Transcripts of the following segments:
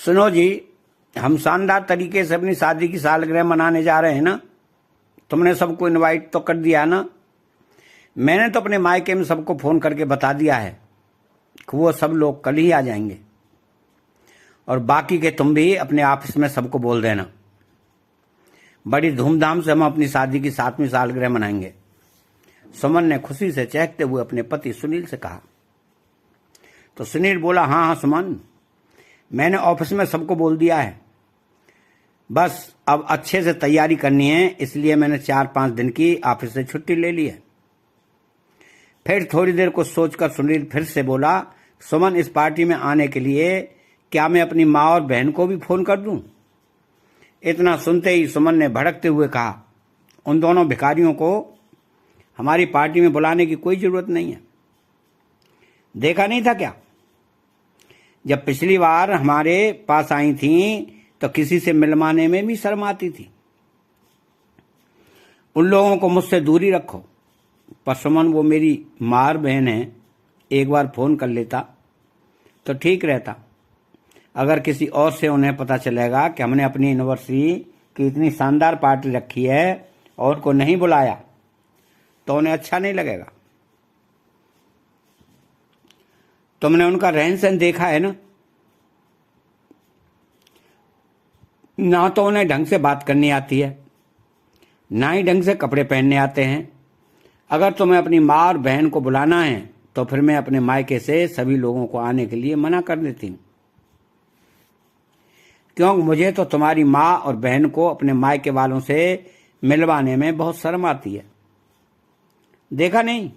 सुनो जी, हम शानदार तरीके से अपनी शादी की सालगिरह मनाने जा रहे हैं ना। तुमने सबको इनवाइट तो कर दिया ना। मैंने तो अपने मायके में सबको फोन करके बता दिया है कि वो सब लोग कल ही आ जाएंगे, और बाकी के तुम भी अपने ऑफिस में सबको बोल देना। बड़ी धूमधाम से हम अपनी शादी की 7वीं सालगिरह मनाएंगे। सुमन ने खुशी से चहकते हुए अपने पति सुनील से कहा। तो सुनील बोला, हाँ हाँ सुमन, मैंने ऑफिस में सबको बोल दिया है, बस अब अच्छे से तैयारी करनी है, इसलिए मैंने 4-5 दिन की ऑफिस से छुट्टी ले ली है। फिर थोड़ी देर को सोचकर सुनील फिर से बोला, सुमन, इस पार्टी में आने के लिए क्या मैं अपनी माँ और बहन को भी फोन कर दूं? इतना सुनते ही सुमन ने भड़कते हुए कहा, उन दोनों भिखारियों को हमारी पार्टी में बुलाने की कोई जरूरत नहीं है। देखा नहीं था क्या, जब पिछली बार हमारे पास आई थी तो किसी से मिलवाने में भी शर्म आती थी। उन लोगों को मुझसे दूरी रखो। पर सुमन, वो मेरी माँ और बहन है, एक बार फोन कर लेता तो ठीक रहता। अगर किसी और से उन्हें पता चलेगा कि हमने अपनी एनिवर्सरी की इतनी शानदार पार्टी रखी है और को नहीं बुलाया तो उन्हें अच्छा नहीं लगेगा। तुमने उनका रहन सहन देखा है ना तो उन्हें ढंग से बात करनी आती है, ना ही ढंग से कपड़े पहनने आते हैं। अगर तुम्हें अपनी माँ और बहन को बुलाना है तो फिर मैं अपने मायके से सभी लोगों को आने के लिए मना कर देती हूँ, क्योंकि मुझे तो तुम्हारी माँ और बहन को अपने मायके वालों से मिलवाने में बहुत शर्म आती है। देखा नहीं,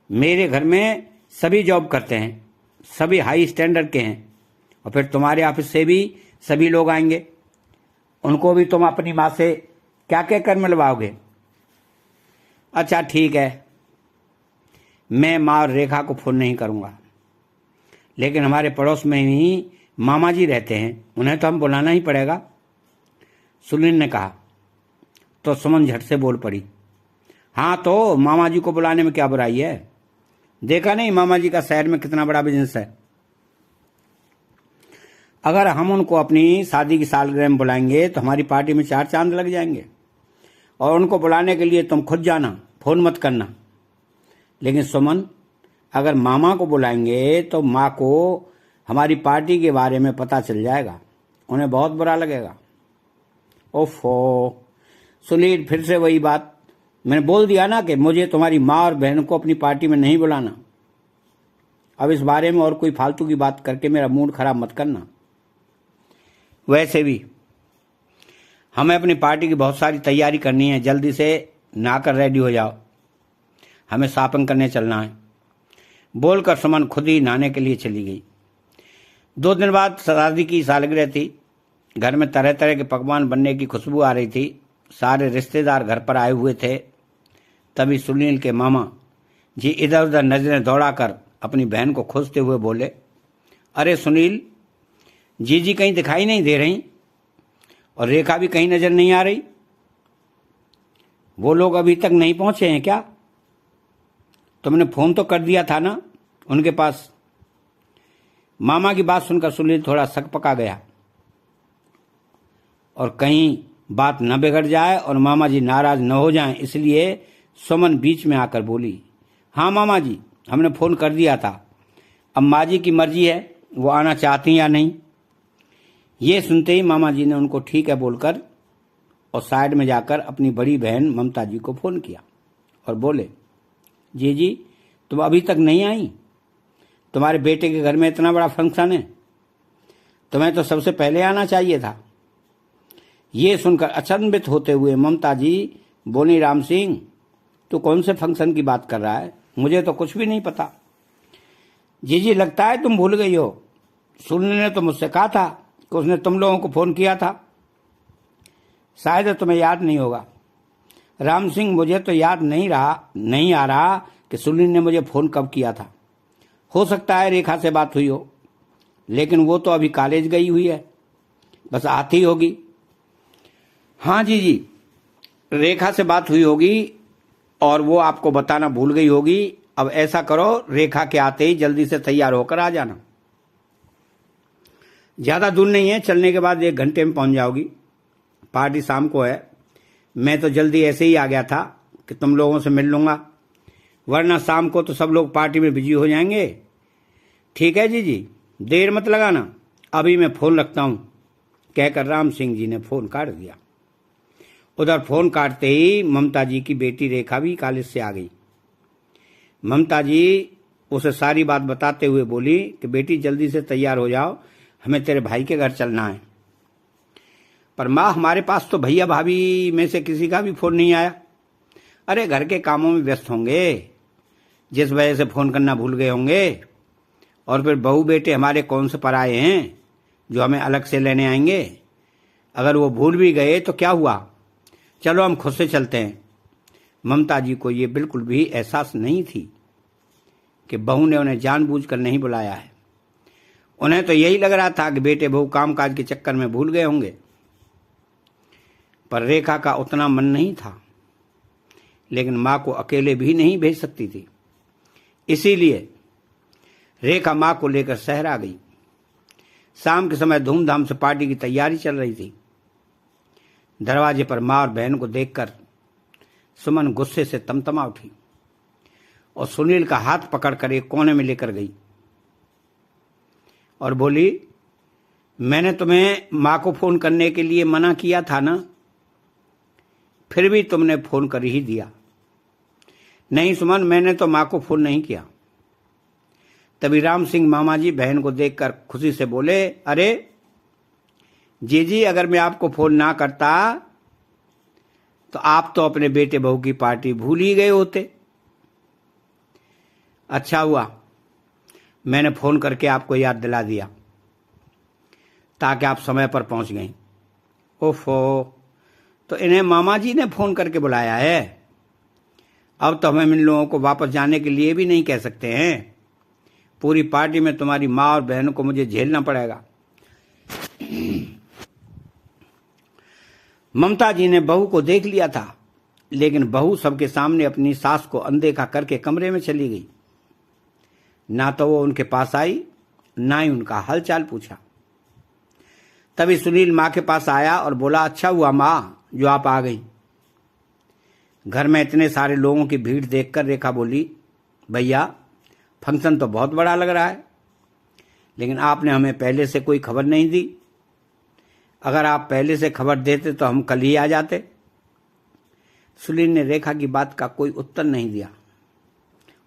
मेरे घर में सभी जॉब करते हैं, सभी हाई स्टैंडर्ड के हैं, और फिर तुम्हारे ऑफिस से भी सभी लोग आएंगे, उनको भी तुम अपनी माँ से क्या कहकर मिलवाओगे? अच्छा ठीक है, मैं माँ और रेखा को फोन नहीं करूँगा, लेकिन हमारे पड़ोस में ही मामा जी रहते हैं, उन्हें तो हम बुलाना ही पड़ेगा, सुनील ने कहा। तो सुमन झट से बोल पड़ी, हाँ तो मामा जी को बुलाने में क्या बुराई है? देखा नहीं मामा जी का शहर में कितना बड़ा बिजनेस है। अगर हम उनको अपनी शादी की सालगिरह में बुलाएंगे तो हमारी पार्टी में 4 चांद लग जाएंगे, और उनको बुलाने के लिए तुम खुद जाना, फोन मत करना। लेकिन सुमन, अगर मामा को बुलाएंगे तो माँ को हमारी पार्टी के बारे में पता चल जाएगा, उन्हें बहुत बुरा लगेगा। ओफो सुनील, फिर से वही बात। मैंने बोल दिया ना कि मुझे तुम्हारी माँ और बहन को अपनी पार्टी में नहीं बुलाना। अब इस बारे में और कोई फालतू की बात करके मेरा मूड खराब मत करना। वैसे भी हमें अपनी पार्टी की बहुत सारी तैयारी करनी है, जल्दी से नहाकर रेडी हो जाओ, हमें शॉपिंग करने चलना है। बोलकर सुमन खुद ही नहाने के लिए चली गई। 2 दिन बाद शादी की सालगिरह थी। घर में तरह तरह के पकवान बनने की खुशबू आ रही थी। सारे रिश्तेदार घर पर आए हुए थे। तभी सुनील के मामा जी इधर उधर नजरें दौड़ाकर अपनी बहन को खोजते हुए बोले, अरे सुनील, जीजी कहीं दिखाई नहीं दे रही, और रेखा भी कहीं नजर नहीं आ रही। वो लोग अभी तक नहीं पहुंचे हैं क्या? तुमने फोन तो कर दिया था ना उनके पास? मामा की बात सुनकर सुनील थोड़ा सकपका गया, और कहीं बात न बिगड़ जाए और मामा जी नाराज न हो जाएं, इसलिए सुमन बीच में आकर बोली, हाँ मामा जी, हमने फोन कर दिया था, अब माँ जी की मर्जी है वो आना चाहती या नहीं। ये सुनते ही मामा जी ने उनको ठीक है बोलकर और साइड में जाकर अपनी बड़ी बहन ममता जी को फोन किया और बोले, जी तुम अभी तक नहीं आई? तुम्हारे बेटे के घर में इतना बड़ा फंक्शन है, तुम्हें तो सबसे पहले आना चाहिए था। ये सुनकर अचंभित होते हुए ममता जी बोली, राम सिंह, तू कौन से फंक्शन की बात कर रहा है? मुझे तो कुछ भी नहीं पता। जी लगता है तुम भूल गई हो। सुनील ने तो मुझसे कहा था कि उसने तुम लोगों को फोन किया था, शायद तुम्हें याद नहीं होगा। राम सिंह, मुझे तो याद नहीं आ रहा कि सुनील ने मुझे फोन कब किया था। हो सकता है रेखा से बात हुई हो, लेकिन वो तो अभी कॉलेज गई हुई है, बस आती होगी। हाँ जी, रेखा से बात हुई होगी और वो आपको बताना भूल गई होगी। अब ऐसा करो, रेखा के आते ही जल्दी से तैयार होकर आ जाना। ज़्यादा दूर नहीं है, चलने के बाद 1 घंटे में पहुंच जाओगी। पार्टी शाम को है। मैं तो जल्दी ऐसे ही आ गया था कि तुम लोगों से मिल लूँगा, वरना शाम को तो सब लोग पार्टी में बिजी हो जाएंगे। ठीक है जी, देर मत लगाना, अभी मैं फ़ोन रखता हूँ, कहकर राम सिंह जी ने फ़ोन काट दिया। उधर फ़ोन काटते ही ममता जी की बेटी रेखा भी कॉलेज से आ गई। ममता जी उसे सारी बात बताते हुए बोली कि बेटी जल्दी से तैयार हो जाओ, हमें तेरे भाई के घर चलना है। पर माँ, हमारे पास तो भैया भाभी में से किसी का भी फ़ोन नहीं आया। अरे घर के कामों में व्यस्त होंगे, जिस वजह से फ़ोन करना भूल गए होंगे। और फिर बहू बेटे हमारे कौन से पराए हैं जो हमें अलग से लेने आएंगे। अगर वो भूल भी गए तो क्या हुआ, चलो हम खुद से चलते हैं। ममता जी को ये बिल्कुल भी एहसास नहीं थी कि बहू ने उन्हें जानबूझकर नहीं बुलाया है। उन्हें तो यही लग रहा था कि बेटे बहू कामकाज के चक्कर में भूल गए होंगे। पर रेखा का उतना मन नहीं था, लेकिन माँ को अकेले भी नहीं भेज सकती थी। इसीलिए रेखा माँ को लेकर शहर आ गई। शाम के समय धूमधाम से पार्टी की तैयारी चल रही थी। दरवाजे पर माँ और बहन को देखकर सुमन गुस्से से तमतमा उठी और सुनील का हाथ पकड़कर एक कोने में लेकर गई और बोली, मैंने तुम्हें माँ को फोन करने के लिए मना किया था ना, फिर भी तुमने फोन कर ही दिया। नहीं सुमन, मैंने तो माँ को फोन नहीं किया। तभी राम सिंह मामा जी बहन को देखकर खुशी से बोले, अरे जी, अगर मैं आपको फोन ना करता तो आप तो अपने बेटे बहू की पार्टी भूल ही गए होते। अच्छा हुआ मैंने फोन करके आपको याद दिला दिया, ताकि आप समय पर पहुंच गई। ओफो, तो इन्हें मामा जी ने फोन करके बुलाया है। अब तो हमें इन लोगों को वापस जाने के लिए भी नहीं कह सकते हैं। पूरी पार्टी में तुम्हारी माँ और बहनों को मुझे झेलना पड़ेगा। ममता जी ने बहू को देख लिया था, लेकिन बहू सबके सामने अपनी सास को अनदेखा करके कमरे में चली गई। ना तो वो उनके पास आई, ना ही उनका हालचाल पूछा। तभी सुनील माँ के पास आया और बोला, अच्छा हुआ माँ जो आप आ गई। घर में इतने सारे लोगों की भीड़ देखकर रेखा बोली, भैया फंक्शन तो बहुत बड़ा लग रहा है, लेकिन आपने हमें पहले से कोई खबर नहीं दी। अगर आप पहले से खबर देते तो हम कल ही आ जाते। सुनील ने रेखा की बात का कोई उत्तर नहीं दिया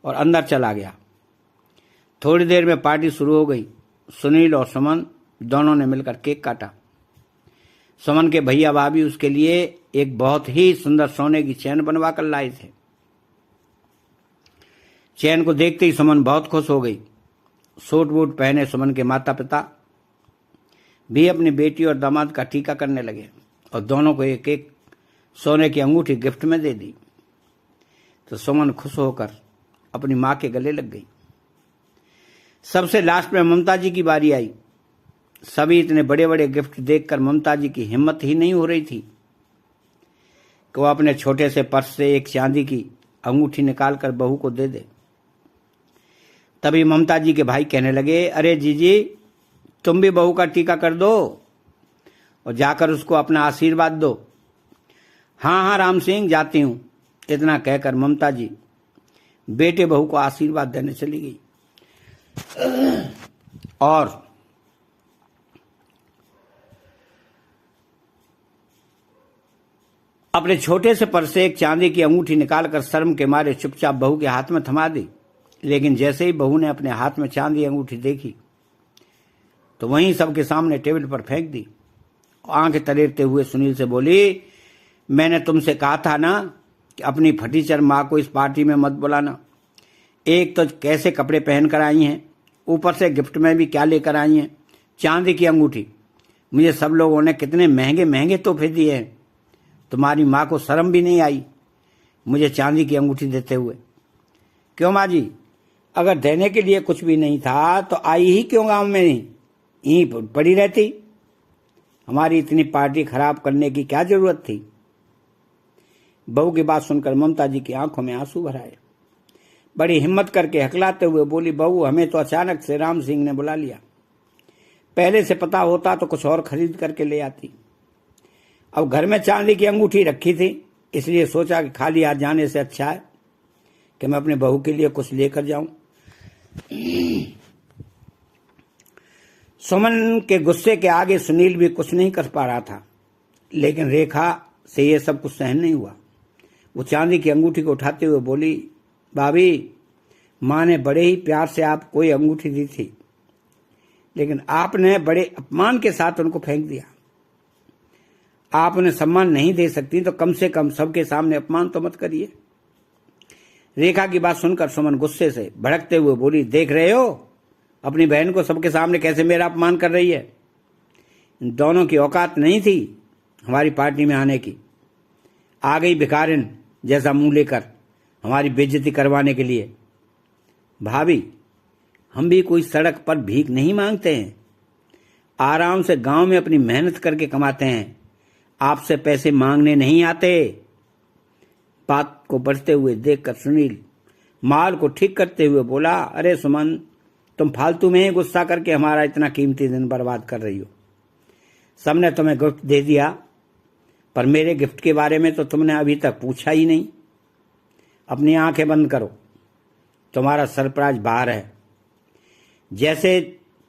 और अंदर चला गया। थोड़ी देर में पार्टी शुरू हो गई। सुनील और सुमन दोनों ने मिलकर केक काटा। सुमन के भैया भाभी उसके लिए एक बहुत ही सुंदर सोने की चैन बनवा कर लाए थे। चैन को देखते ही सुमन बहुत खुश हो गई। सूट बूट पहने सुमन के माता पिता भी अपनी बेटी और दामाद का टीका करने लगे और दोनों को एक एक सोने की अंगूठी गिफ्ट में दे दी। तो सुमन खुश होकर अपनी माँ के गले लग गई। सबसे लास्ट में ममता जी की बारी आई। सभी इतने बड़े बड़े गिफ्ट देखकर ममता जी की हिम्मत ही नहीं हो रही थी कि वो अपने छोटे से पर्स से एक चांदी की अंगूठी निकालकर बहू को दे दे। तभी ममता जी के भाई कहने लगे, अरे जीजी तुम भी बहू का टीका कर दो और जाकर उसको अपना आशीर्वाद दो। हाँ राम सिंह, जाती हूँ। इतना कहकर ममता जी बेटे बहू को आशीर्वाद देने चली गई और अपने छोटे से पर्स से एक चांदी की अंगूठी निकालकर शर्म के मारे चुपचाप बहू के हाथ में थमा दी। लेकिन जैसे ही बहू ने अपने हाथ में चांदी अंगूठी देखी तो वहीं सबके सामने टेबल पर फेंक दी। आंखें तरेरते हुए सुनील से बोली, मैंने तुमसे कहा था ना कि अपनी फटीचर माँ को इस पार्टी में मत बुलाना। एक तो कैसे कपड़े पहन कर आई हैं, ऊपर से गिफ्ट में भी क्या लेकर आई हैं, चांदी की अंगूठी। मुझे सब लोगों ने कितने महंगे महंगे तोहफे दिए हैं, तुम्हारी माँ को शर्म भी नहीं आई मुझे चांदी की अंगूठी देते हुए। क्यों माँ जी, अगर देने के लिए कुछ भी नहीं था तो आई ही क्यों गांव में, नहीं यहीं पड़ी रहती। हमारी इतनी पार्टी खराब करने की क्या जरूरत थी। बहू की बात सुनकर ममता जी की आंखों में आंसू भर आए। बड़ी हिम्मत करके हकलाते हुए बोली, बहू हमें तो अचानक से राम सिंह ने बुला लिया। पहले से पता होता तो कुछ और खरीद करके ले आती। अब घर में चांदी की अंगूठी रखी थी, इसलिए सोचा कि खाली हाथ जाने से अच्छा है कि मैं अपने बहू के लिए कुछ लेकर जाऊं। सुमन के गुस्से के आगे सुनील भी कुछ नहीं कर पा रहा था, लेकिन रेखा से यह सब कुछ सहन नहीं हुआ। वो चांदी की अंगूठी को उठाते हुए बोली, भाभी, माँ ने बड़े ही प्यार से आपको कोई अंगूठी दी थी, लेकिन आपने बड़े अपमान के साथ उनको फेंक दिया। आप उन्हें सम्मान नहीं दे सकती तो कम से कम सबके सामने अपमान तो मत करिए। रेखा की बात सुनकर सुमन गुस्से से भड़कते हुए बोली, देख रहे हो अपनी बहन को सबके सामने कैसे मेरा अपमान कर रही है। इन दोनों की औकात नहीं थी हमारी पार्टी में आने की। आ गई भिखारिन जैसा मुंह लेकर हमारी बेइज्जती करवाने के लिए। भाभी, हम भी कोई सड़क पर भीख नहीं मांगते हैं, आराम से गांव में अपनी मेहनत करके कमाते हैं, आपसे पैसे मांगने नहीं आते। बात को बढ़ते हुए देखकर सुनील माल को ठीक करते हुए बोला, अरे सुमन, तुम फालतू में ही गुस्सा करके हमारा इतना कीमती दिन बर्बाद कर रही हो। सबने तुम्हें गिफ्ट दे दिया, पर मेरे गिफ्ट के बारे में तो तुमने अभी तक पूछा ही नहीं। अपनी आंखें बंद करो, तुम्हारा सरप्राइज बाहर है। जैसे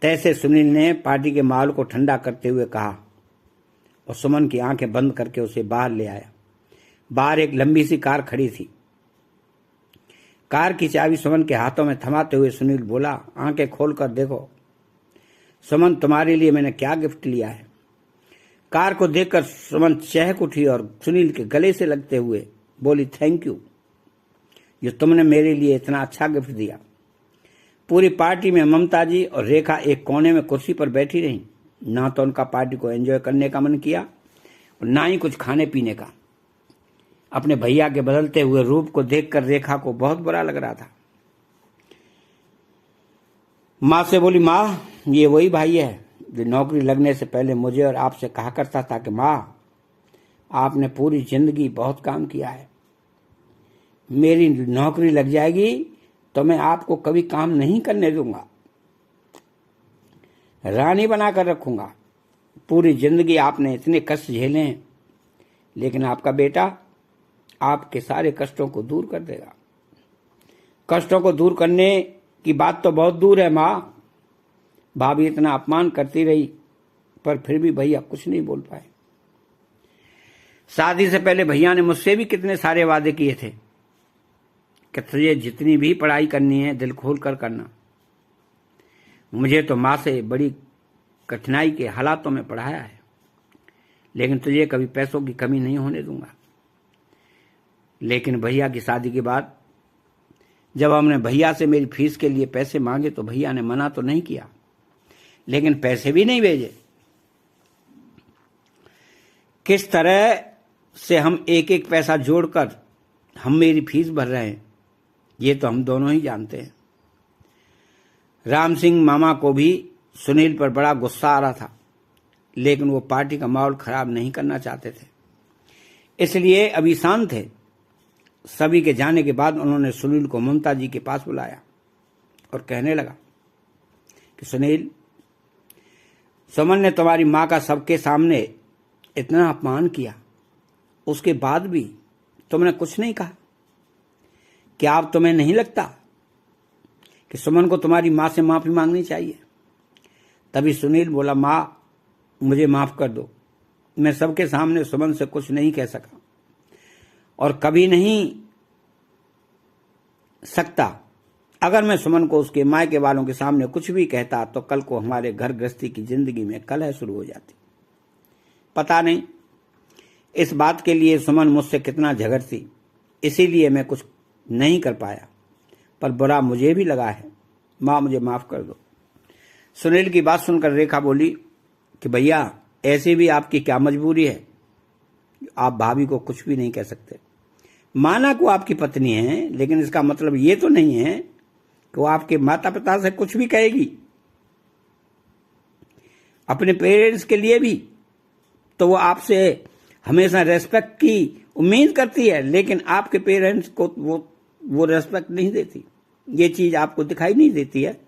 तैसे सुनील ने पार्टी के माल को ठंडा करते हुए कहा और सुमन की आंखें बंद करके उसे बाहर ले आया। बाहर एक लंबी सी कार खड़ी थी। कार की चाबी सुमन के हाथों में थमाते हुए सुनील बोला, आंखें खोलकर देखो सुमन, तुम्हारे लिए मैंने क्या गिफ्ट लिया है। कार को देखकर सुमन चहक उठी और सुनील के गले से लगते हुए बोली, थैंक यू, जो तुमने मेरे लिए इतना अच्छा गिफ्ट दिया। पूरी पार्टी में ममता जी और रेखा एक कोने में कुर्सी पर बैठी रहीं। ना तो उनका पार्टी को एंजॉय करने का मन किया और ना ही कुछ खाने पीने का। अपने भैया के बदलते हुए रूप को देखकर रेखा को बहुत बुरा लग रहा था। माँ से बोली, माँ, ये वही भाई है जो नौकरी लगने से पहले मुझे और आपसे कहा करता था कि माँ, आपने पूरी जिंदगी बहुत काम किया है, मेरी नौकरी लग जाएगी तो मैं आपको कभी काम नहीं करने दूंगा, रानी बनाकर रखूंगा। पूरी जिंदगी आपने इतने कष्ट झेले हैं, लेकिन आपका बेटा आपके सारे कष्टों को दूर कर देगा। कष्टों को दूर करने की बात तो बहुत दूर है माँ। भाभी इतना अपमान करती रही, पर फिर भी भैया कुछ नहीं बोल पाए। शादी से पहले भैया ने मुझसे भी कितने सारे वादे किए थे कि तुझे जितनी भी पढ़ाई करनी है दिल खोल कर करना। मुझे तो माँ से बड़ी कठिनाई के हालातों में पढ़ाया है, लेकिन तुझे कभी पैसों की कमी नहीं होने दूंगा। लेकिन भैया की शादी के बाद जब हमने भैया से मेरी फीस के लिए पैसे मांगे तो भैया ने मना तो नहीं किया, लेकिन पैसे भी नहीं भेजे। किस तरह से हम एक एक पैसा जोड़कर हम मेरी फीस भर रहे हैं, ये तो हम दोनों ही जानते हैं। राम सिंह मामा को भी सुनील पर बड़ा गुस्सा आ रहा था, लेकिन वो पार्टी का माहौल खराब नहीं करना चाहते थे, इसलिए अभी शांत थे। सभी के जाने के बाद उन्होंने सुनील को ममता जी के पास बुलाया और कहने लगा कि सुनील, सुमन ने तुम्हारी माँ का सबके सामने इतना अपमान किया, उसके बाद भी तुमने कुछ नहीं कहा। क्या अब तुम्हें नहीं लगता कि सुमन को तुम्हारी माँ से माफी मांगनी चाहिए? तभी सुनील बोला, माँ, मुझे माफ कर दो, मैं सबके सामने सुमन से कुछ नहीं कह सका और कभी नहीं सकता। अगर मैं सुमन को उसके मायके वालों के सामने कुछ भी कहता तो कल को हमारे घर गृहस्थी की जिंदगी में कलह शुरू हो जाती। पता नहीं इस बात के लिए सुमन मुझसे कितना झगड़ती, इसीलिए मैं कुछ नहीं कर पाया, पर बुरा मुझे भी लगा है। माँ, मुझे माफ कर दो। सुनील की बात सुनकर रेखा बोली कि भैया, ऐसी भी आपकी क्या मजबूरी है, आप भाभी को कुछ भी नहीं कह सकते। माना को आपकी पत्नी है, लेकिन इसका मतलब ये तो नहीं है कि वो आपके माता पिता से कुछ भी कहेगी। अपने पेरेंट्स के लिए भी तो वो आपसे हमेशा रेस्पेक्ट की उम्मीद करती है, लेकिन आपके पेरेंट्स को वो रेस्पेक्ट नहीं देती। ये चीज आपको दिखाई नहीं देती है।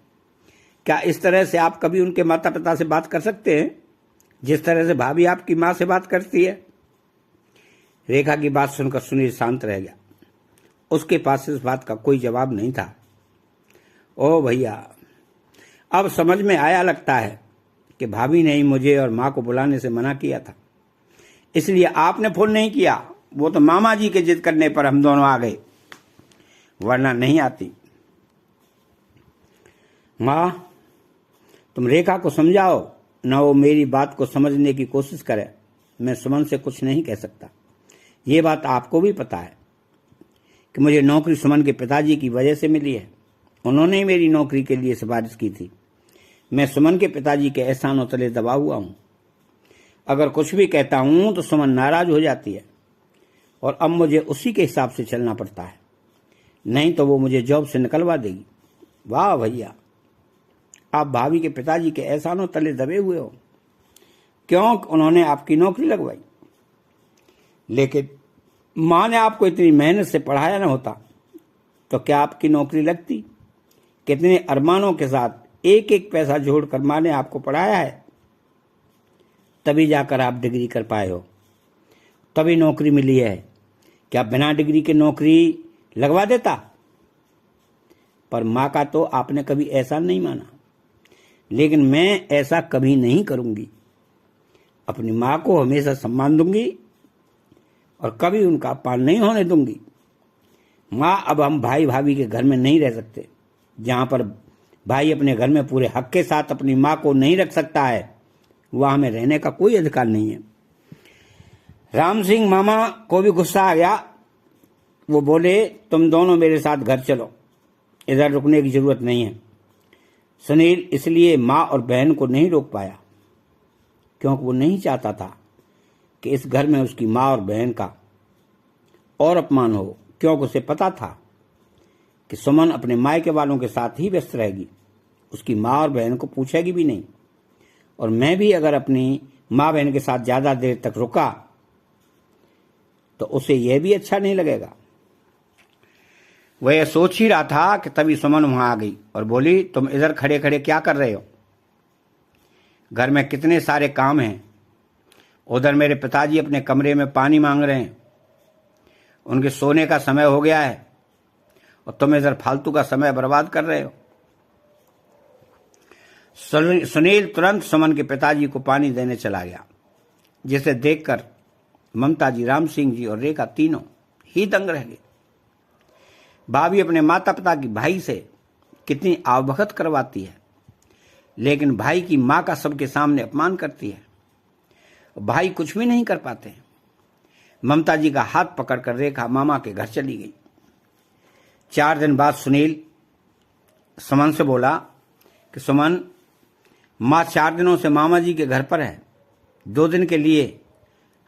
क्या इस तरह से आप कभी उनके माता पिता से बात कर सकते हैं जिस तरह से भाभी आपकी माँ से बात करती है? रेखा की बात सुनकर सुनील शांत रह गया। उसके पास इस बात का कोई जवाब नहीं था। ओ भैया, अब समझ में आया लगता है कि भाभी ने ही मुझे और माँ को बुलाने से मना किया था, इसलिए आपने फोन नहीं किया। वो तो मामा जी के जिद करने पर हम दोनों आ गए, वरना नहीं आती। माँ, तुम रेखा को समझाओ न, वो मेरी बात को समझने की कोशिश करे। मैं सुमन से कुछ नहीं कह सकता। ये बात आपको भी पता है कि मुझे नौकरी सुमन के पिताजी की वजह से मिली है। उन्होंने ही मेरी नौकरी के लिए सिफारिश की थी। मैं सुमन के पिताजी के एहसानों तले दबा हुआ हूँ। अगर कुछ भी कहता हूँ तो सुमन नाराज हो जाती है और अब मुझे उसी के हिसाब से चलना पड़ता है, नहीं तो वो मुझे जॉब से निकलवा देगी। वाह भैया, आप भाभी के पिताजी के एहसानों तले दबे हुए हो। क्यों उन्होंने आपकी नौकरी लगवाई, लेकिन माँ ने आपको इतनी मेहनत से पढ़ाया न होता तो क्या आपकी नौकरी लगती? कितने अरमानों के साथ एक एक पैसा जोड़कर माँ ने आपको पढ़ाया है, तभी जाकर आप डिग्री कर पाए हो, तभी नौकरी मिली है। क्या बिना डिग्री के नौकरी लगवा देता? पर माँ का तो आपने कभी एहसान नहीं माना, लेकिन मैं ऐसा कभी नहीं करूंगी। अपनी माँ को हमेशा सम्मान दूंगी और कभी उनका अपमान नहीं होने दूंगी। माँ, अब हम भाई भाभी के घर में नहीं रह सकते। जहां पर भाई अपने घर में पूरे हक के साथ अपनी माँ को नहीं रख सकता है, वहां हमें रहने का कोई अधिकार नहीं है। राम सिंह मामा को भी गुस्सा आ गया। वो बोले, तुम दोनों मेरे साथ घर चलो, इधर रुकने की जरूरत नहीं है। सुनील इसलिए माँ और बहन को नहीं रोक पाया क्योंकि वो नहीं चाहता था कि इस घर में उसकी माँ और बहन का और अपमान हो, क्योंकि उसे पता था कि सुमन अपने मायके वालों के साथ ही व्यस्त रहेगी, उसकी माँ और बहन को पूछेगी भी नहीं। और मैं भी अगर अपनी माँ बहन के साथ ज्यादा देर तक रुका तो उसे यह भी अच्छा नहीं लगेगा। वह यह सोच ही रहा था कि तभी सुमन वहां आ गई और बोली, तुम इधर खड़े खड़े क्या कर रहे हो? घर में कितने सारे काम हैं। उधर मेरे पिताजी अपने कमरे में पानी मांग रहे हैं, उनके सोने का समय हो गया है और तुम इधर फालतू का समय बर्बाद कर रहे हो। सुनील तुरंत सुमन के पिताजी को पानी देने चला गया, जिसे देखकर ममता जी, राम सिंह जी और रेखा तीनों ही दंग रह गए। भाभी अपने माता पिता की भाई से कितनी आवभगत करवाती है, लेकिन भाई की माँ का सबके सामने अपमान करती है। भाई कुछ भी नहीं कर पाते। ममता जी का हाथ पकड़कर रेखा मामा के घर चली गई। 4 दिन बाद सुनील सुमन से बोला कि सुमन, माँ 4 दिनों से मामा जी के घर पर है, 2 दिन के लिए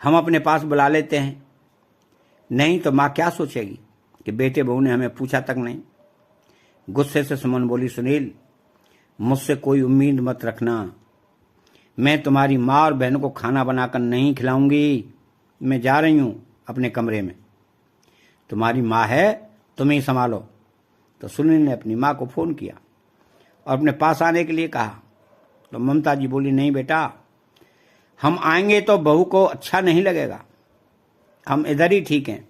हम अपने पास बुला लेते हैं, नहीं तो माँ क्या सोचेगी कि बेटे बहू ने हमें पूछा तक नहीं। गुस्से से सुमन बोली, सुनील, मुझसे कोई उम्मीद मत रखना। मैं तुम्हारी माँ और बहन को खाना बनाकर नहीं खिलाऊंगी। मैं जा रही हूं अपने कमरे में, तुम्हारी माँ है, तुम ही संभालो। तो सुनील ने अपनी माँ को फोन किया और अपने पास आने के लिए कहा। तो ममता जी बोली, नहीं बेटा, हम आएंगे तो बहू को अच्छा नहीं लगेगा, हम इधर ही ठीक हैं,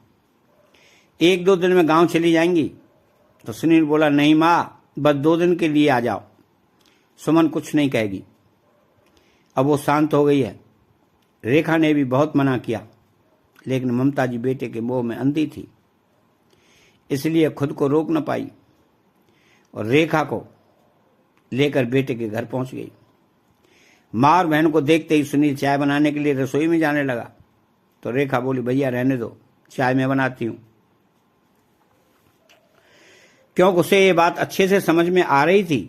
1-2 दिन में गांव चली जाएंगी। तो सुनील बोला, नहीं माँ, बस 2 दिन के लिए आ जाओ, सुमन कुछ नहीं कहेगी। अब वो शांत हो गई है। रेखा ने भी बहुत मना किया, लेकिन ममता जी बेटे के मोह में अंधी थी, इसलिए खुद को रोक न पाई और रेखा को लेकर बेटे के घर पहुंच गई। माँ और बहन को देखते ही सुनील चाय बनाने के लिए रसोई में जाने लगा। तो रेखा बोली, भैया रहने दो, चाय मैं बनाती हूं। क्योंकि उसे ये बात अच्छे से समझ में आ रही थी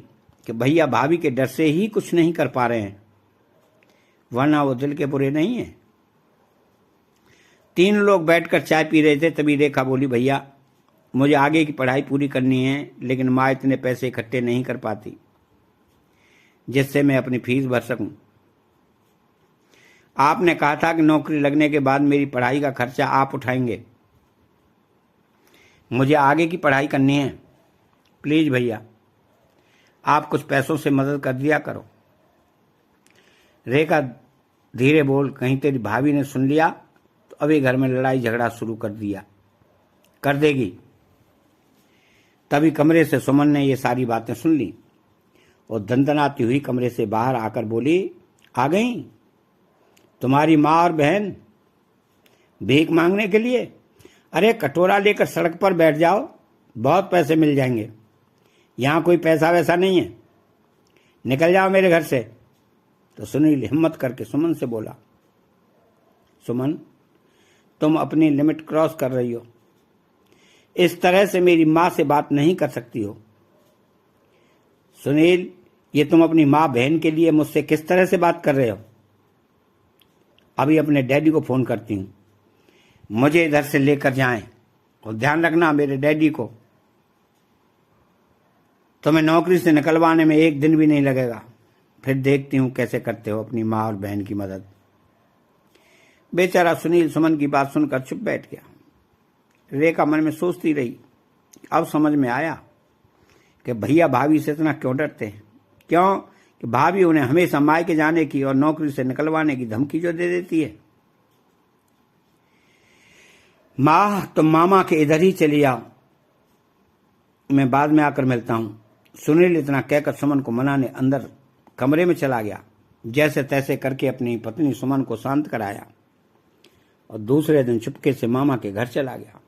कि भैया भाभी के डर से ही कुछ नहीं कर पा रहे हैं, वरना वो दिल के बुरे नहीं है। 3 लोग बैठकर चाय पी रहे थे, तभी रेखा बोली, भैया मुझे आगे की पढ़ाई पूरी करनी है, लेकिन माँ इतने पैसे इकट्ठे नहीं कर पाती जिससे मैं अपनी फीस भर सकूं। आपने कहा था कि नौकरी लगने के बाद मेरी पढ़ाई का खर्चा आप उठाएंगे। मुझे आगे की पढ़ाई करनी है, प्लीज भैया आप कुछ पैसों से मदद कर दिया करो। रेखा धीरे बोल, कहीं तेरी भाभी ने सुन लिया तो अभी घर में लड़ाई झगड़ा शुरू कर देगी। तभी कमरे से सुमन ने ये सारी बातें सुन ली और दंदनाती हुई कमरे से बाहर आकर बोली, आ गई तुम्हारी माँ और बहन भीख मांगने के लिए? अरे कटोरा लेकर सड़क पर बैठ जाओ, बहुत पैसे मिल जाएंगे। यहाँ कोई पैसा वैसा नहीं है, निकल जाओ मेरे घर से। तो सुनील हिम्मत करके सुमन से बोला, सुमन तुम अपनी लिमिट क्रॉस कर रही हो, इस तरह से मेरी माँ से बात नहीं कर सकती हो। सुनील, ये तुम अपनी माँ बहन के लिए मुझसे किस तरह से बात कर रहे हो? अभी अपने डैडी को फोन करती हूँ, मुझे इधर से लेकर जाएं और ध्यान रखना मेरे डैडी को। तुम्हें नौकरी से निकलवाने में एक दिन भी नहीं लगेगा, फिर देखती हूँ कैसे करते हो अपनी माँ और बहन की मदद। बेचारा सुनील सुमन की बात सुनकर चुप बैठ गया। रेखा मन में सोचती रही, अब समझ में आया कि भैया भाभी से इतना क्यों डरते हैं। क्यों कि भाभी उन्हें हमेशा मायके जाने की और नौकरी से निकलवाने की धमकी जो दे देती है। माँ तुम मामा के इधर ही चली आओ, मैं बाद में आकर मिलता हूं। सुनील इतना कहकर सुमन को मनाने अंदर कमरे में चला गया। जैसे तैसे करके अपनी पत्नी सुमन को शांत कराया और दूसरे दिन चुपके से मामा के घर चला गया।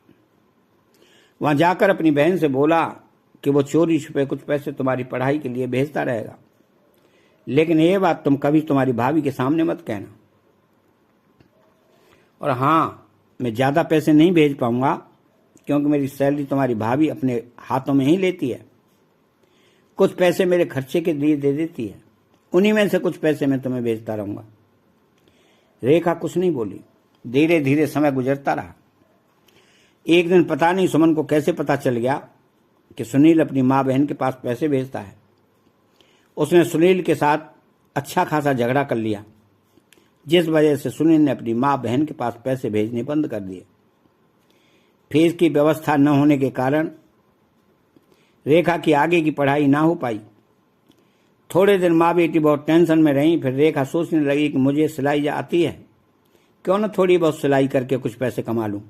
वहां जाकर अपनी बहन से बोला कि वो चोरी छुपे कुछ पैसे तुम्हारी पढ़ाई के लिए भेजता रहेगा, लेकिन ये बात तुम कभी तुम्हारी भाभी के सामने मत कहना। और हाँ, मैं ज्यादा पैसे नहीं भेज पाऊंगा क्योंकि मेरी सैलरी तुम्हारी भाभी अपने हाथों में ही लेती है। कुछ पैसे मेरे खर्चे के लिए दे देती है, उन्हीं में से कुछ पैसे मैं तुम्हें भेजता रहूंगा। रेखा कुछ नहीं बोली। धीरे धीरे समय गुजरता रहा। एक दिन पता नहीं सुमन को कैसे पता चल गया कि सुनील अपनी माँ बहन के पास पैसे भेजता है। उसने सुनील के साथ अच्छा खासा झगड़ा कर लिया, जिस वजह से सुनील ने अपनी माँ बहन के पास पैसे भेजने बंद कर दिए। फीस की व्यवस्था न होने के कारण रेखा की आगे की पढ़ाई ना हो पाई। थोड़े दिन माँ बेटी बहुत टेंशन में रही। फिर रेखा सोचने लगी कि मुझे सिलाई आती है, क्यों न थोड़ी बहुत सिलाई करके कुछ पैसे कमा लूं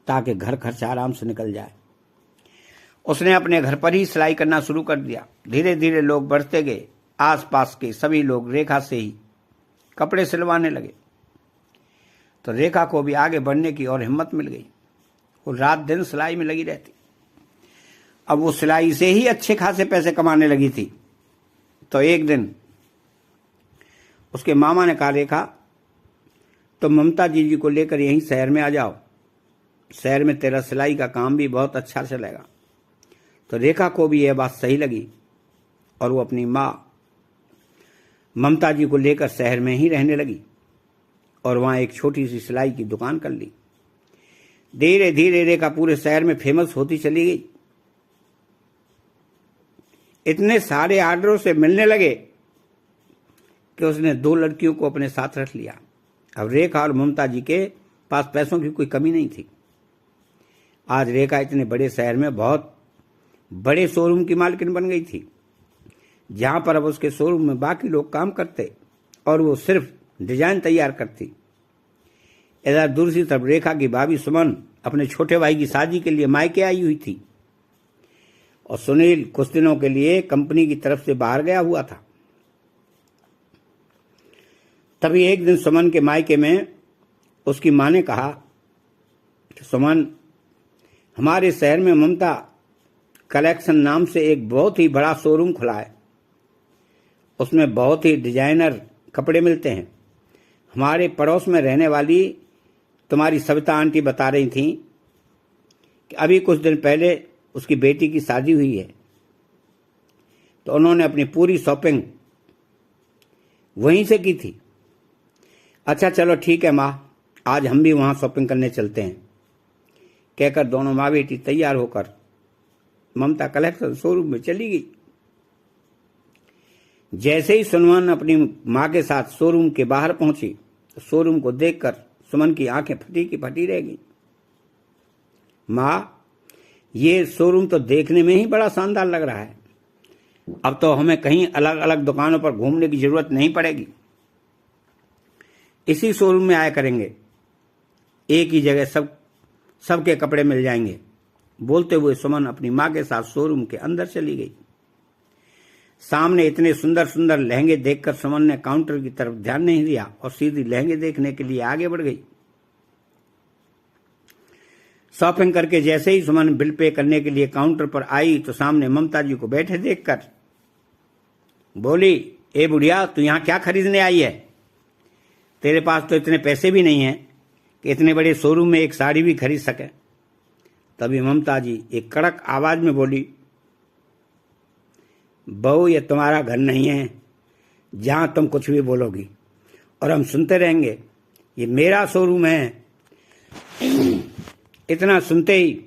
ताकि घर खर्च आराम से निकल जाए। उसने अपने घर पर ही सिलाई करना शुरू कर दिया। धीरे धीरे लोग बढ़ते गए। आसपास के सभी लोग रेखा से ही कपड़े सिलवाने लगे तो रेखा को भी आगे बढ़ने की और हिम्मत मिल गई। वो रात दिन सिलाई में लगी रहती। अब वो सिलाई से ही अच्छे खासे पैसे कमाने लगी थी। तो एक दिन उसके मामा ने कहा, रेखा तुम ममता जी को लेकर यहीं शहर में आ जाओ, शहर में तेरा सिलाई का काम भी बहुत अच्छा चलेगा। तो रेखा को भी यह बात सही लगी और वो अपनी माँ ममता जी को लेकर शहर में ही रहने लगी और वहां एक छोटी सी सिलाई की दुकान कर ली। धीरे धीरे रेखा पूरे शहर में फेमस होती चली गई। इतने सारे आर्डरों से मिलने लगे कि उसने 2 लड़कियों को अपने साथ रख लिया। अब रेखा और ममता जी के पास पैसों की कोई कमी नहीं थी। आज रेखा इतने बड़े शहर में बहुत बड़े शोरूम की मालकिन बन गई थी, जहां पर अब उसके शोरूम में बाकी लोग काम करते और वो सिर्फ डिजाइन तैयार करती। इधर दूसरी तरफ रेखा की भाभी सुमन अपने छोटे भाई की शादी के लिए मायके आई हुई थी और सुनील कुछ दिनों के लिए कंपनी की तरफ से बाहर गया हुआ था। तभी एक दिन सुमन के मायके में उसकी मां ने कहा कि सुमन, हमारे शहर में ममता कलेक्शन नाम से एक बहुत ही बड़ा शोरूम खुला है, उसमें बहुत ही डिजाइनर कपड़े मिलते हैं। हमारे पड़ोस में रहने वाली तुम्हारी सविता आंटी बता रही थी कि अभी कुछ दिन पहले उसकी बेटी की शादी हुई है, तो उन्होंने अपनी पूरी शॉपिंग वहीं से की थी। अच्छा चलो ठीक है माँ, आज हम भी वहां शॉपिंग करने चलते हैं, कहकर दोनों माँ बेटी तैयार होकर ममता कलेक्शन शोरूम में चली गई। जैसे ही सुमन अपनी माँ के साथ शोरूम के बाहर पहुंची तो शोरूम को देखकर सुमन की आंखें फटी की फटी रह गई। माँ, ये शोरूम तो देखने में ही बड़ा शानदार लग रहा है, अब तो हमें कहीं अलग अलग दुकानों पर घूमने की जरूरत नहीं पड़ेगी, इसी शोरूम में आया करेंगे, एक ही जगह सबके कपड़े मिल जाएंगे। बोलते हुए सुमन अपनी माँ के साथ शोरूम के अंदर चली गई। सामने इतने सुंदर सुंदर लहंगे देखकर सुमन ने काउंटर की तरफ ध्यान नहीं दिया और सीधी लहंगे देखने के लिए आगे बढ़ गई। शॉपिंग करके जैसे ही सुमन बिल पे करने के लिए काउंटर पर आई तो सामने ममता जी को बैठे देखकर बोली, ए बुढ़िया, तू यहां क्या खरीदने आई है? तेरे पास तो इतने पैसे भी नहीं हैं कि इतने बड़े शोरूम में एक साड़ी भी खरीद सके। तभी ममता जी एक कड़क आवाज में बोली, बहू, ये तुम्हारा घर नहीं है जहां तुम कुछ भी बोलोगी और हम सुनते रहेंगे। ये मेरा शोरूम है। इतना सुनते ही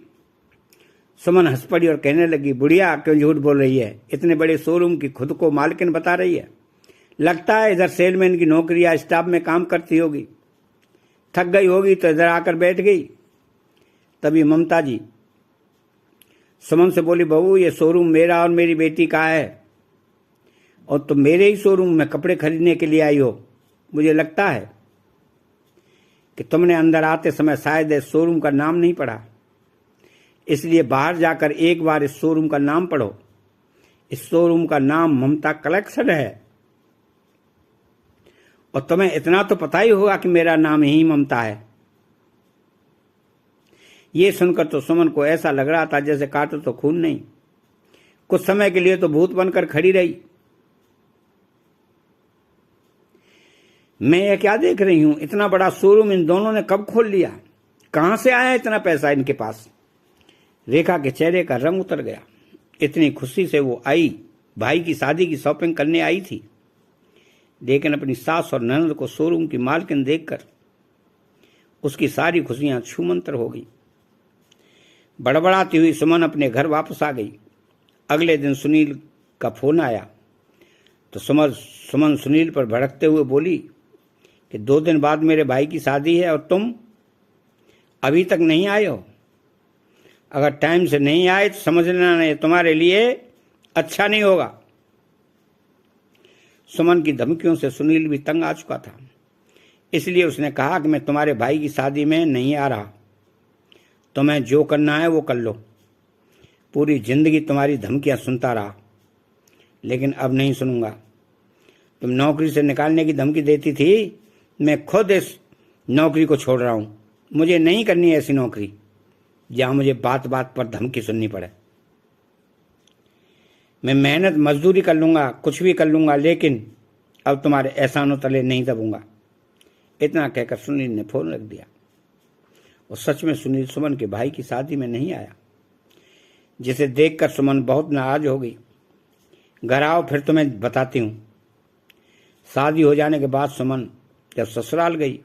सुमन हंस पड़ी और कहने लगी, बुढ़िया क्यों झूठ बोल रही है? इतने बड़े शोरूम की खुद को मालकिन बता रही है। लगता है इधर सेलमैन की नौकरी या स्टाफ में काम करती होगी, थक गई होगी तो इधर आकर बैठ गई। तभी ममता जी सुमन से बोली, बहू, ये शोरूम मेरा और मेरी बेटी का है और तुम मेरे ही शोरूम में कपड़े खरीदने के लिए आई हो। मुझे लगता है कि तुमने अंदर आते समय शायद इस शोरूम का नाम नहीं पढ़ा, इसलिए बाहर जाकर एक बार इस शोरूम का नाम पढ़ो। इस शोरूम का नाम ममता कलेक्शन है और तुम्हें इतना तो पता ही होगा कि मेरा नाम ही ममता है। ये सुनकर तो सुमन को ऐसा लग रहा था जैसे काटो तो खून नहीं। कुछ समय के लिए तो भूत बनकर खड़ी रही। मैं ये क्या देख रही हूं? इतना बड़ा शोरूम इन दोनों ने कब खोल लिया? कहां से आया इतना पैसा इनके पास? रेखा के चेहरे का रंग उतर गया। इतनी खुशी से वो आई, भाई की शादी की शॉपिंग करने आई थी, लेकिन अपनी सास और ननद को शोरूम की मालकिन देखकर उसकी सारी खुशियां छूमंतर हो गई। बड़बड़ाती हुई सुमन अपने घर वापस आ गई। अगले दिन सुनील का फोन आया तो सुमन सुनील पर भड़कते हुए बोली कि 2 दिन बाद मेरे भाई की शादी है और तुम अभी तक नहीं आए हो। अगर टाइम से नहीं आए तो समझना नहीं, तुम्हारे लिए अच्छा नहीं होगा। सुमन की धमकियों से सुनील भी तंग आ चुका था, इसलिए उसने कहा कि मैं तुम्हारे भाई की शादी में नहीं आ रहा। तुम्हें जो करना है वो कर लो। पूरी जिंदगी तुम्हारी धमकियां सुनता रहा, लेकिन अब नहीं सुनूंगा। तुम नौकरी से निकालने की धमकी देती थी, मैं खुद इस नौकरी को छोड़ रहा हूं। मुझे नहीं करनी ऐसी नौकरी जहां मुझे बात बात पर धमकी सुननी पड़े। मैं मेहनत मजदूरी कर लूंगा, कुछ भी कर लूंगा, लेकिन अब तुम्हारे एहसानों तले नहीं दबूंगा। इतना कहकर सुनील ने फोन रख दिया। और सच में सुनील सुमन के भाई की शादी में नहीं आया, जिसे देखकर सुमन बहुत नाराज हो गई। घर आओ, फिर तुम्हें बताती हूं। शादी हो जाने के बाद सुमन जब ससुराल गई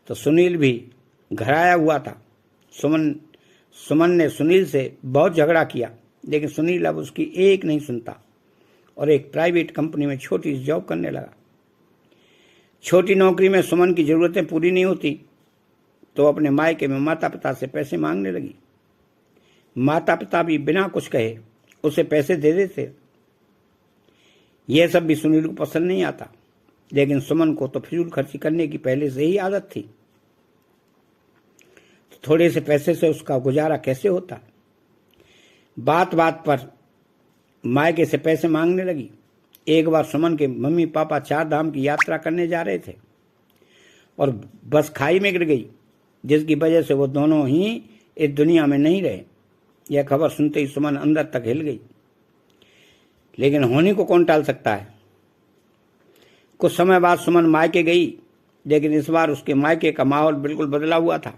तो सुनील भी घर आया हुआ था। सुमन ने सुनील से बहुत झगड़ा किया, लेकिन सुनील अब उसकी एक नहीं सुनता और एक प्राइवेट कंपनी में छोटी जॉब करने लगा। छोटी नौकरी में सुमन की जरूरतें पूरी नहीं होती तो अपने मायके में माता पिता से पैसे मांगने लगी। माता पिता भी बिना कुछ कहे उसे पैसे दे देते। यह सब भी सुनील को पसंद नहीं आता, लेकिन सुमन को तो फिजूल खर्ची करने की पहले से ही आदत थी। तो थोड़े से पैसे से उसका गुजारा कैसे होता? बात बात पर मायके से पैसे मांगने लगी। एक बार सुमन के मम्मी पापा 4 धाम की यात्रा करने जा रहे थे और बस खाई में गिर गई, जिसकी वजह से वो दोनों ही इस दुनिया में नहीं रहे। यह खबर सुनते ही सुमन अंदर तक हिल गई, लेकिन होने को कौन टाल सकता है। कुछ समय बाद सुमन मायके गई, लेकिन इस बार उसके मायके का माहौल बिल्कुल बदला हुआ था।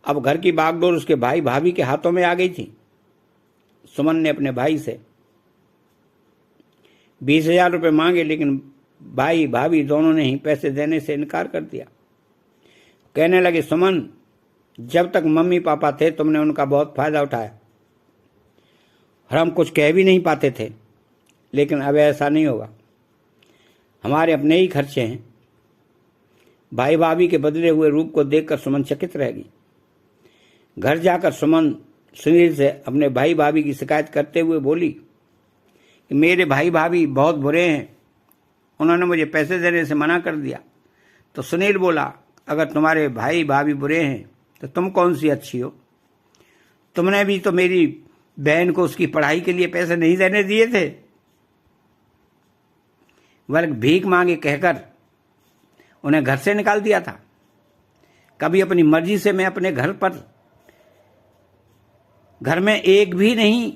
अब घर की बागडोर उसके भाई भाभी के हाथों में आ गई थी। सुमन ने अपने भाई से 20,000 रुपये मांगे, लेकिन भाई भाभी दोनों ने ही पैसे देने से इनकार कर दिया। कहने लगे, सुमन, जब तक मम्मी पापा थे तुमने उनका बहुत फायदा उठाया और हम कुछ कह भी नहीं पाते थे, लेकिन अब ऐसा नहीं होगा। हमारे अपने ही खर्चे हैं। भाई भाभी के बदले हुए रूप को देखकर सुमन चकित रह गई। घर जाकर सुमन सुनील से अपने भाई भाभी की शिकायत करते हुए बोली कि मेरे भाई भाभी बहुत बुरे हैं, उन्होंने मुझे पैसे देने से मना कर दिया। तो सुनील बोला, अगर तुम्हारे भाई भाभी बुरे हैं तो तुम कौन सी अच्छी हो? तुमने भी तो मेरी बहन को उसकी पढ़ाई के लिए पैसे नहीं देने दिए थे। वर्ग भीख मांगे कहकर उन्हें घर से निकाल दिया था। कभी अपनी मर्जी से मैं अपने घर में एक भी नहीं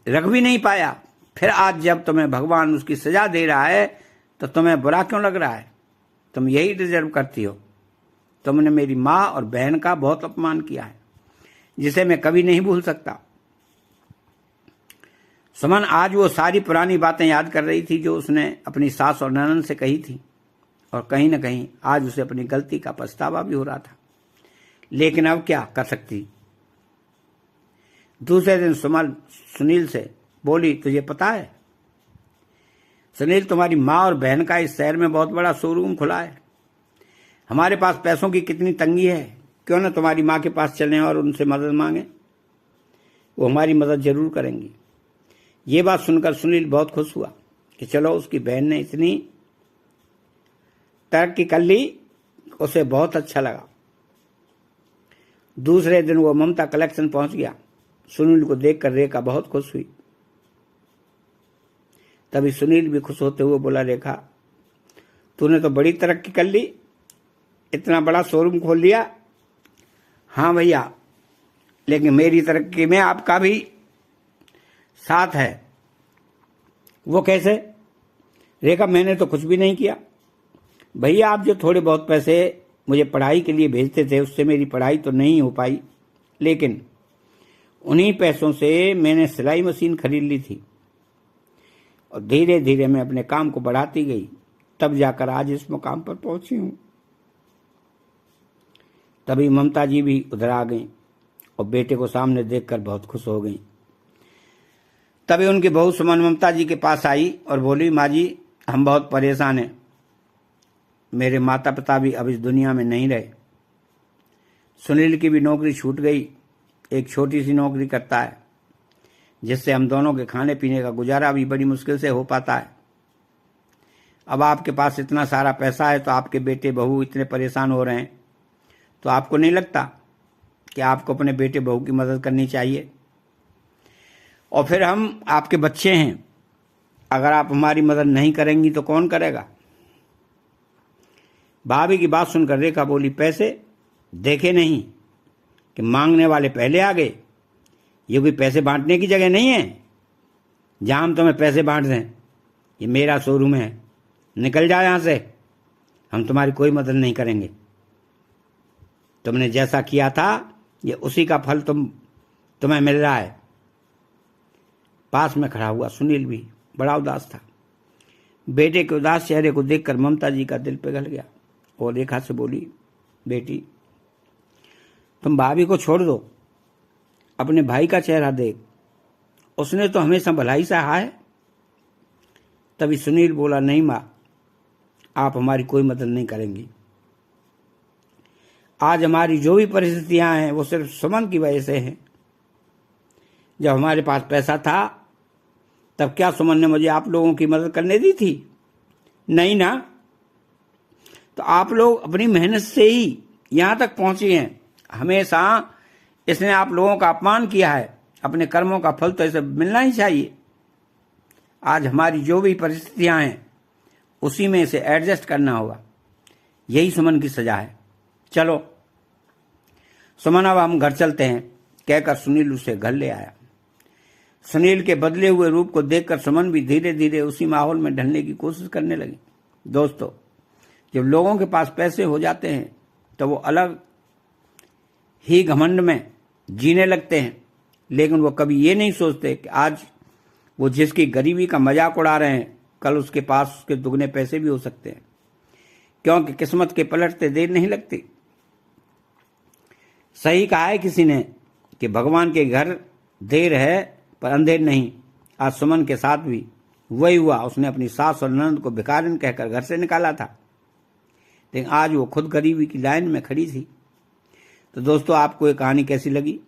रख भी नहीं पाया। फिर आज जब तुम्हें भगवान उसकी सजा दे रहा है तो तुम्हें बुरा क्यों लग रहा है? तुम यही डिजर्व करती हो। तुमने मेरी माँ और बहन का बहुत अपमान किया है, जिसे मैं कभी नहीं भूल सकता। सुमन आज वो सारी पुरानी बातें याद कर रही थी जो उसने अपनी सास और ननद से कही थी, और कहीं न कहीं आज उसे अपनी गलती का पछतावा भी हो रहा था। लेकिन अब क्या कर सकती। दूसरे दिन सुमन सुनील से बोली, तुझे पता है सुनील, तुम्हारी माँ और बहन का इस शहर में बहुत बड़ा शोरूम खुला है। हमारे पास पैसों की कितनी तंगी है, क्यों न तुम्हारी माँ के पास चलें और उनसे मदद मांगें, वो हमारी मदद जरूर करेंगी। ये बात सुनकर सुनील बहुत खुश हुआ कि चलो उसकी बहन ने इतनी तरक्की कर ली, उसे बहुत अच्छा लगा। दूसरे दिन वो ममता कलेक्शन पहुंच गया। सुनील को देखकर रेखा बहुत खुश हुई। तभी सुनील भी खुश होते हुए बोला, रेखा तूने तो बड़ी तरक्की कर ली, इतना बड़ा शोरूम खोल लिया। हाँ भैया, लेकिन मेरी तरक्की में आपका भी साथ है। वो कैसे? रेखा, मैंने तो कुछ भी नहीं किया भैया। आप जो थोड़े बहुत पैसे मुझे पढ़ाई के लिए भेजते थे, उससे मेरी पढ़ाई तो नहीं हो पाई, लेकिन उन्हीं पैसों से मैंने सिलाई मशीन खरीद ली थी और धीरे धीरे मैं अपने काम को बढ़ाती गई, तब जाकर आज इस मुकाम पर पहुंची हूं। तभी ममता जी भी उधर आ गईं और बेटे को सामने देखकर बहुत खुश हो गईं। तभी उनकी बहू सुमन ममता जी के पास आई और बोली, माँ जी हम बहुत परेशान हैं। मेरे माता पिता भी अब इस दुनिया में नहीं रहे। सुनील की भी नौकरी छूट गई। एक छोटी सी नौकरी करता है, जिससे हम दोनों के खाने पीने का गुजारा भी बड़ी मुश्किल से हो पाता है। अब आपके पास इतना सारा पैसा है तो आपके बेटे बहू इतने परेशान हो रहे हैं, तो आपको नहीं लगता कि आपको अपने बेटे बहू की मदद करनी चाहिए? और फिर हम आपके बच्चे हैं, अगर आप हमारी मदद नहीं करेंगी तो कौन करेगा? भाभी की बात सुनकर रेखा बोली, पैसे देखे नहीं कि मांगने वाले पहले आ गए। ये कोई पैसे बांटने की जगह नहीं है जहां हम तुम्हें पैसे बांट दें। ये मेरा शोरूम है, निकल जाओ यहां से, हम तुम्हारी कोई मदद नहीं करेंगे। तुमने जैसा किया था ये उसी का फल तुम्हें मिल रहा है। पास में खड़ा हुआ सुनील भी बड़ा उदास था। बेटे के उदास चेहरे को देखकर ममता जी का दिल पिघल गया और रेखा से बोली, बेटी तुम भाभी को छोड़ दो, अपने भाई का चेहरा देख, उसने तो हमेशा भलाई सहा है। तभी सुनील बोला, नहीं माँ, आप हमारी कोई मदद नहीं करेंगी। आज हमारी जो भी परिस्थितियां हैं वो सिर्फ सुमन की वजह से हैं। जब हमारे पास पैसा था तब क्या सुमन ने मुझे आप लोगों की मदद करने दी थी? नहीं ना। तो आप लोग अपनी मेहनत से ही यहां तक पहुंचे हैं। हमेशा इसने आप लोगों का अपमान किया है, अपने कर्मों का फल तो इसे मिलना ही चाहिए। आज हमारी जो भी परिस्थितियां हैं उसी में इसे एडजस्ट करना होगा। यही सुमन की सजा है। चलो सुमन, अब हम घर चलते हैं, कहकर सुनील उसे घर ले आया। सुनील के बदले हुए रूप को देखकर सुमन भी धीरे धीरे उसी माहौल में ढलने की कोशिश करने लगी। दोस्तों, जब लोगों के पास पैसे हो जाते हैं तो वो अलग ही घमंड में जीने लगते हैं, लेकिन वो कभी ये नहीं सोचते कि आज वो जिसकी गरीबी का मजाक उड़ा रहे हैं, कल उसके पास उसके दुगने पैसे भी हो सकते हैं, क्योंकि किस्मत के पलटते देर नहीं लगती। सही कहा है किसी ने कि भगवान के घर देर है पर अंधेर नहीं। आज सुमन के साथ भी वही हुआ। उसने अपनी सास और ननद को भिखारिन कहकर घर से निकाला था, लेकिन आज वो खुद गरीबी की लाइन में खड़ी थी। तो दोस्तों, आपको ये कहानी कैसी लगी